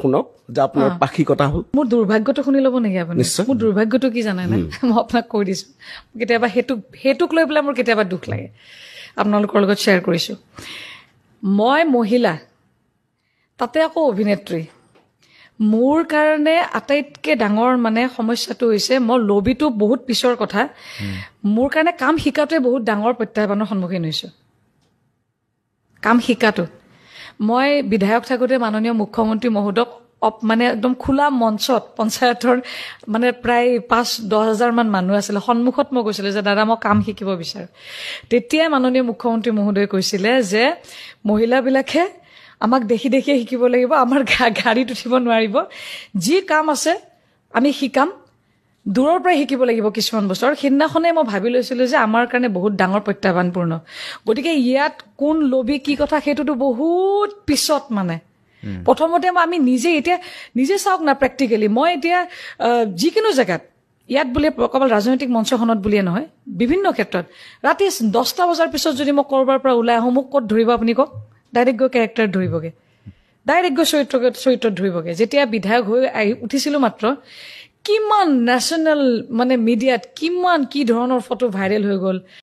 শুনক যে আপোনাৰ পাখি কটা হ'ল মোৰ দুৰ্ভাগ্যটো শুনি ল'ব নেকি আপুনি মোৰ দুৰ্ভাগ্যটো কি জানে না মই আপোনাক কৈ দিছোঁ কেতিয়াবা সেইটোক লৈ পেলাই মোৰ কেতিয়াবা দুখ লাগে আপোনালোকৰ লগত শ্বেয়াৰ কৰিছোঁ মই মহিলা তাতে আকৌ অভিনেত্ৰী মোৰ কাৰণে আটাইতকৈ ডাঙৰ মানে সমস্যাটো হৈছে মই লবিটো বহুত পিছৰ কথা মোৰ কাৰণে কাম শিকাটোৱে বহুত ডাঙৰ প্ৰত্যাহ্বানৰ সন্মুখীন হৈছোঁ কাম শিকাটো মই বিধায়ক থাকোঁতে মাননীয় মুখ্যমন্ত্ৰী মহোদয়ক মানে একদম খোলা মঞ্চত পঞ্চায়তৰ মানে প্ৰায় 5-10 হাজাৰ মান মানুহ আছিলে সন্মুখত মই কৈছিলোঁ যে দাদা মই কাম শিকিব বিচাৰোঁ তেতিয়াই মাননীয় মুখ্যমন্ত্ৰী মহোদয়ে কৈছিলে যে মহিলাবিলাকে আমাক দেখি দেখি শিকিব লাগিব আমাৰ গাড়ীত উঠিব নোৱাৰিব যি কাম আছে আমি শিকাম দূৰৰ পৰা শিকিব লাগিব কিছুমান বস্তু আৰু সিদিনাখনে মই ভাবি লৈছিলোঁ যে আমাৰ কাৰণে বহুত ডাঙৰ প্ৰত্যাহ্বানপূৰ্ণ গতিকে ইয়াত কোন লবি কি কথা সেইটোতো বহুত পিছত মানে প্ৰথমতে আমি নিজে চাওক না প্ৰেক্টিকেলি মই এতিয়া যিকোনো জেগাত ইয়াত বুলি কেৱল ৰাজনৈতিক মঞ্চখনত বুলিয়ে নহয় বিভিন্ন ক্ষেত্ৰত ৰাতি 10টা বজাৰ পিছত যদি মই ক'ৰবাৰ পৰা ওলাই আহোঁ মোক ক'ত ধৰিব আপুনি কওক ডাইৰেক্ট গৈ কেৰেক্টাৰ ধৰিবগৈ ডাইৰেক্ট গৈ চৰিত্ৰত ধৰিবগৈ যেতিয়া বিধায়ক হৈ উঠিছিলোঁ মাত্ৰ কিমান নেশ্যনেল মানে মিডিয়াত কিমান কি ধৰণৰ ফটো ভাইৰেল হৈ গ'ল